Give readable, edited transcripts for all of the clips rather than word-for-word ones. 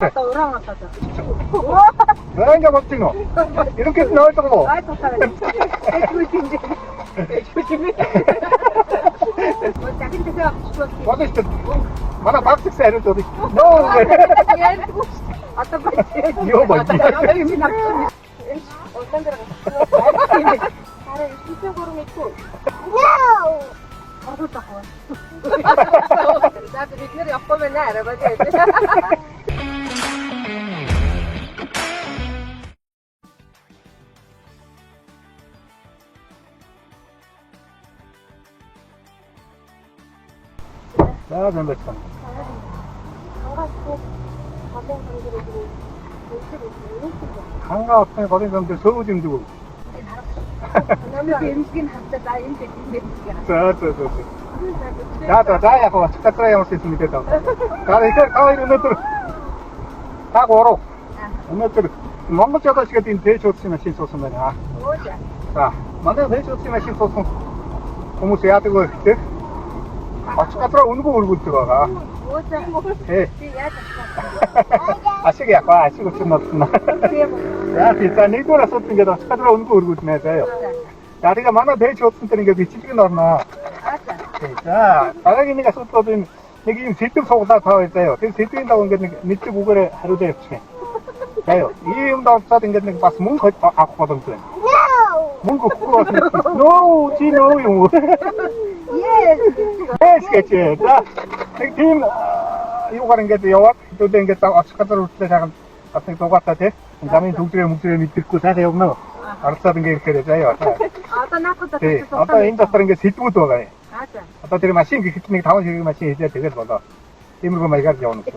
아까 오랑 왔다죠. 왜 이제 멋지노? 이렇게 넣으려고. 아, 좋다. 조심히. 조심히. 뭐 작은 데서 죽었어. 어디 있어? mana baktık seyret odik. Ne oldu? 아까 봤지? 이거 뭐지? 여기 낙지. 어떤 데로 갔어? 나를 이쪽으로 있고. 와우! 어떻다고? 나도 리뷰를 엿보면 알아봐야지. 자, 전백선. 한가 앞에 거린 사람들 서우 좀 두고. 자, 약간 왔다 갔다 해야 할 수 있습니다. 자, 이제 가위로 넣도록. 다 고로. 넣도록. 뭔가 저도 시가 된 대조치나 신소스면이야. 자, 먼저 대조치나 신소스. 고무수 해야 되고, 같이 갔다 오는 거 울고 들어가. 예. 아시게 약간 아시고 좀 없구나. 야, 비싼 이거라 썼던 게 더 찾아라 오는 거 울고 지내세요. 야, 우리가 만화 대체 없었던 게 미치게 넣나. 자, 바닥이니까 썼거든. 여기 지금 실등 속다 더 있어요. 그래서 실등이라고 하는 게 밑에 구글에 하루 대에 없지. 자요. 이 음도 없었던 게 봤어. 뭔 거지? 아코거든. 뭔가 그거 no, no, 용. Yes, 그치. 자, 팀, 이거 가는 게 여와, 또 된 게 딱, 아스카드로 시작한, 같은 거 같아, 돼? 그 다음에 동쪽에 목줄에 밑듣고 자세요, 너. 알았다는 게 이렇게 되자요. 네, 아까 인자스라는 게 실등부터 가요. 맞아. 아까 들이 마신 게 기침이 다원식이 마신 이제 되게 보다. 이물고 많이 가지 오는 거.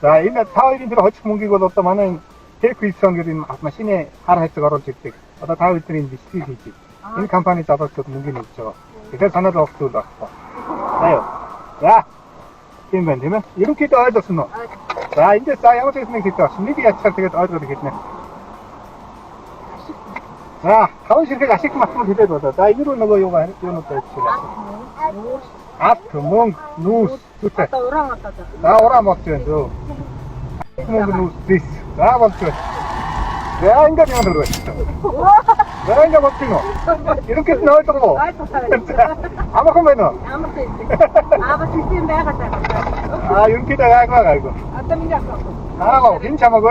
자, 이제 타워인들을 허치 뭉기고 넣었다마는 테이크 입성들이 마신에 하라 했어, 가로 직직. 어다 타워인들이 이제 시티지. 이 컴퍼니 잡았어, 뭉기는 있죠. 그래서 하나도 없어, 나요. 자, 팀면 되면 이렇게 또 얻었어, 너. 자, 이제 싸양을 했으면 됐다. 심리기 야차 되게 얻어도 되겠네. 자, 타워실에 가시고 맞으면 기대도다. 자, 이리로 넣어, 요거, 요거 또 해주시라. 아트, 몽, 누스, 좋대. 아까 오랑 왔다죠. 자, 오라 먹죠, 저. 몽, 누스, 디스. 자, 먹죠. 자, 인가 되면 들어가시죠. 자, 인가 먹지노. 이렇게 넣어주고. 아무것도 넣어. 아무것도 있지. 아버 지금 내가 갔다. 아, 이렇게 다 가고. 어떤 민지 아까. 하고, 괜찮아, 뭐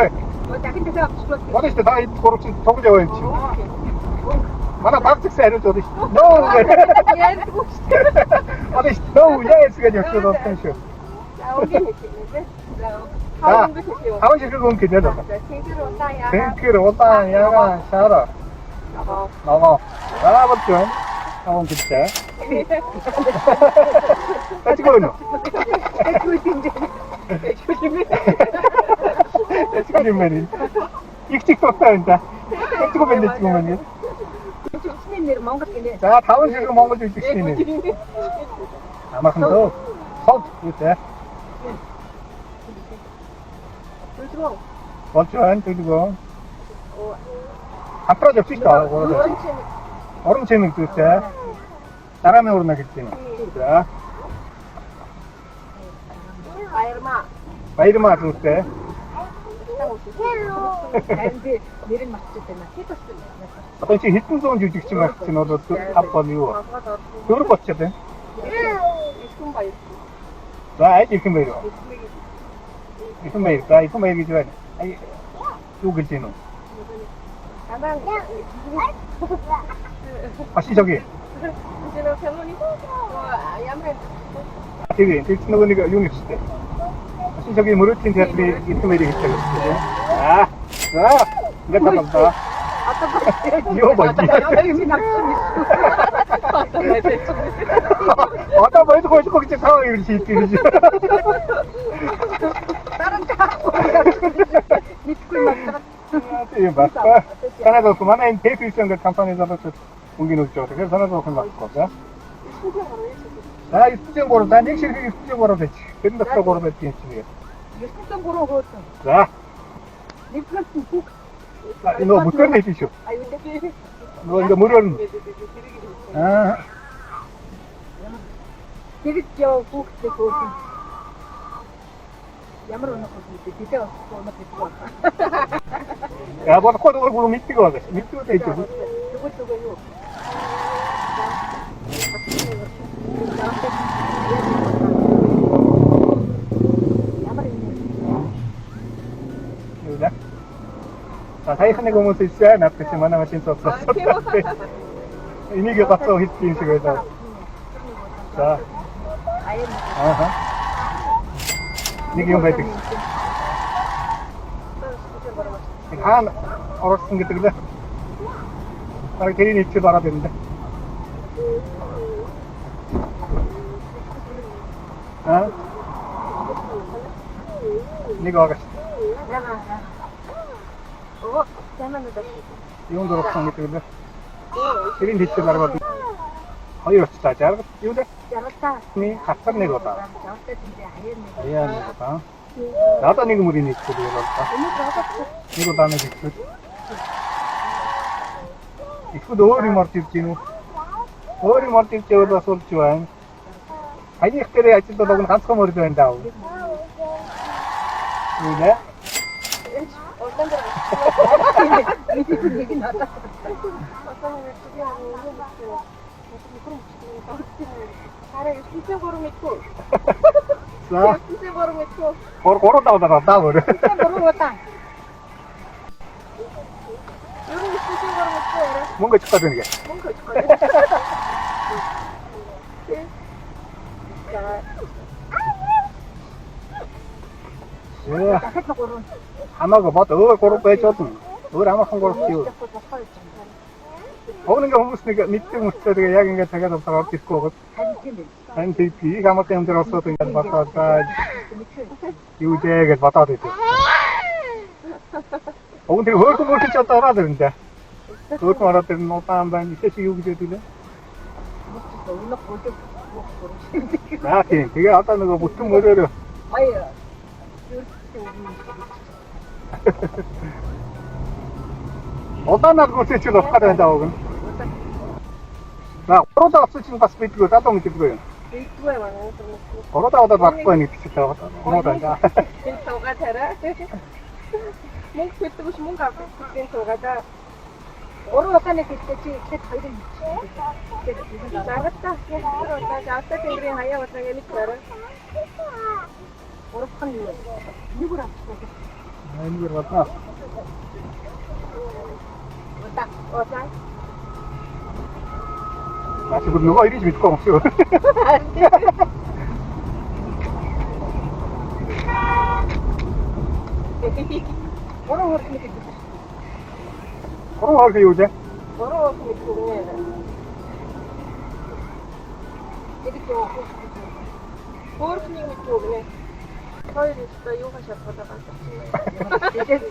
작은 데서 죽었어. 어디 있어, 다 고르치, 도구자 원치. mana baktık seyret odik. Ne oldu? 어디 있어, 너무 예스가 적혀도 없던 쇼. 자, 하원시 그건 그대로. 탱크로 온다, 야가, 샤라. 나가. 나가봤죠? 하원 그때. 같이 거는. 조심히. 익직 떴다는데. 찍고 밴드 찍으면. 자, 다음 시간 먹은 거 좀 시키네. 아마 근데 속 이때. 원천 그리고 앞으로 접시다. 얼음채는 그때. 사람이 오르나겠지는. 자. 바이르마 그때. Apa sih itu tuh jujuk cuma sinodo tuh apa liu? Turun bocah deh. Nah, itu bayar. Itu bayar gitu kan? Ayo, juga cino. Pasti 저기. 되게 친구가 용이 있을 때. pasti 저기 무릎진 대학들이 itu bayar gitu. Ah, nah, nggak tambah. 이거 뭐지? 아까 뭐 해도 거기서 거기 상황이 이렇게 있지. 다른 차. 미스쿨 맞더라. 이거 맞다. 하나도 그만한 테이프 있었는데 컴퍼니에서 옮겨놓죠. 그래서 하나도 그만 맞고. 자, 이 수정고로, 난 역시 그게 수정고로 됐지. 근데 수정고로 됐지. 이게 수정고로 그렇죠. 자. 리플렉스 북. 너 못 꺼내 주시오. 너 이제 물은. 아. 되게 귀여워, 북. Ямар өнөөх үү? Тэдээ олохгүй өнөөх гэдэг байна. Я болохгүй өөр мэддэг байгаа. Мэддэг үү гэж. Тэгвэл юу? Юуна? Саяхан нэг хүмүүс ирсэн надад чи манай машин цоцсон. Энийг гацаа хийх шиг байлаа. За. Ааха. Нэг юм байдаг. Хаана орсон гэдэг лээ. Арай тэрийн ичээ бараад байна даа. Нэг агаш. Оо, яманада. Юм дөрөвсөн гэдэг лээ. Тэрийн ичээ бараад хоёр очтаа жаргал юу лээ? Жаргалтаа. Нэг хатар нэг удаа. Жаргалтаа тиймээ хаяа нэг. Аяа нэг удаа. Надад нэг мөрийн ичээ болоо. Нэг удаа нэг ичээ. Ихүүд өөр юм орж ирж гинүү. Өөр юм орж ирж байвал бас болж байна. Хаяах дээр ажиллаад байгаа нь ганцхан мөрд байна даа. Юу нэ? Нэг нь надад. Хараа ихтэй гурав мэдгүй. За. Ихтэй гурав мэдгүй. Гурав даваа даа өөр. Ихтэй гурав удаа. Юу ихтэй гурав мэдгүй яа. Мөнгө чухал байна гэ. Мөнгө чухал. Яа. Дахиад гурав. Хамаагүй бод өөр гурав байж болно. Өөр амархан гурав юу. Өөр ингээ хүмүүс нэг мэддэг хүмүүстэй тэгээ яг ингээ цагаад аваад орж ирэхгүй байгаа. Хан тийм их амархан юм дээр орсоод ингээ батаад юу дээ гэж батаад идэв. Огн тэр хөөрхөн мөрч одоо ороод ирнэ дээ. Хөөрхөн ороод ирнэ нутаан байна. Ихээс юу гэж хэлээ? Аа тийм. Тэгээ одоо нөгөө бүтэн мөрөөр Аяа. Удаанаар гүцэж л ухаад байна даа уг нь. За, уруудаа оцсон чинь бас бидгүй залуу мэддэггүй юм. Бидгүй байна. Уруудаа удаад баггүй нэг гэж байгаа. Муу даа. Энэ суугаа тараа. Мөнгө төлдөг биш мөнгө авах гэсэн суугаадаа. Уруу ухааны гэдэг чи ихэд хоёрын хийчих. Заргатаа. Уруудаа заавтаа тэнгэрийн хаяа удаа гэмит тараа. Уруухан юу вэ? Нүгүр авчихсан. Энийг бодноо. Удаа. Наач бүр нөгөө ирж мэдгүй юм шүү. Уруу хөрх нэг гэдэг. Уруу хөрх юу вэ? Уруу хөрх нэг гүнээ. Эдик юу хөрх. Хөрх нэг гүнээ. Хоёр өстө юу хашаад байгаа.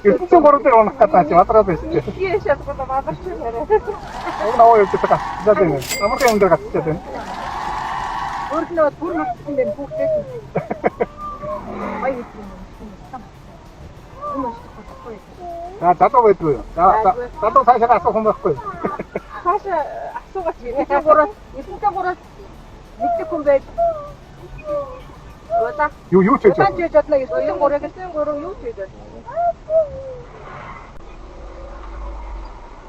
Юусэн гурав дээр унах гэдэг чи матраад байсан чи. Кие шатгаад байгаа ч нэрэ. Уг наваа юу гэдэг гацчаад байна. Амархан юм дээр гацчаад байна. Өөрнөө бүр нүцэн дээр хүүхдээ. Ай тийм. За залуу байдгүй юу? За залуу цаашаа асуух юм байхгүй юу? Цаашаа асуугач ирээ. Гурав. Эсэнтэй гурав. Нэгдэх хүн байд. Удаа. Юу ч хийж байна. Яаж ядлаа гэсэн гурав гэсэн гурав юу ч хийж байна.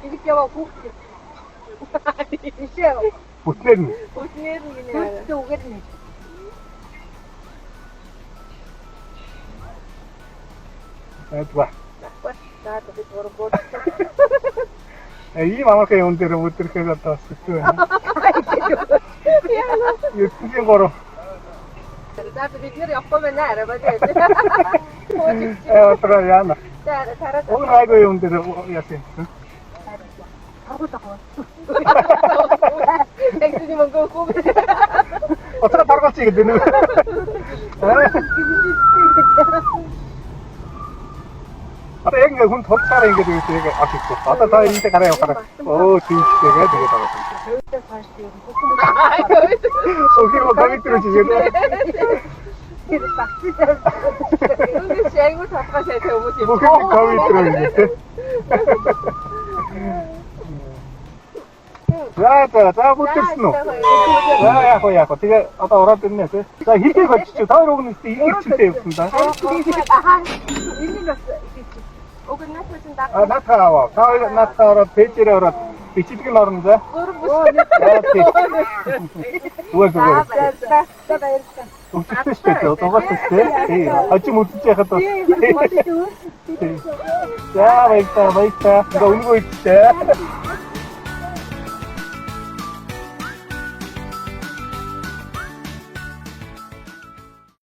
Эдик яваа хүүхдээ. Ишээ. бүснээр нь. Бүснээр нь гинэ. Түгээр нь. Эдва. За тэгээд гурав. Ийм амархан юм дээр өдөрхөө одоо хэцүү байна. Юу гурав. За бид нэр явахгүй байна арай бадай. Тара яана. Тара. Уг хайгүй юм дээр яасан. Агуулгаа. Тэгсэн юм гоо. Отра таргалч гэдэг нь. Одоо яг ингээ хүн тулцаар ингээ дүүсийг авчихсан. Одоо та энд гараа явахаар оо тийшээгээ тэгээд байгаа. Хөөдөө фаш тийм. Окей, гавит руу чигээ. Тэр багцтай. Үгүй шайгуу татгаж байгаа хүмүүс юм. Окей, гавит руу. За, бүтэрсэн үү? За, яг хоо. Тэгээ, одоо ороод ирнэ. За, хилдэг очиж, та хоёр уг нь ирчихтэй явсан да. Энийг бас хийчих. Уг нь нас нь даа. Натаа аваа. Та хоёр натаа ороод, пэйжээр ороод, бичдэг нь орно за. Зүгээр. За баярлалаа. Үсэлтэй шүү дээ. Дугаартай шүү дээ. Хожим үзэж яхад бас. За, баярлалаа. Ингээ үнгүй идчихээ.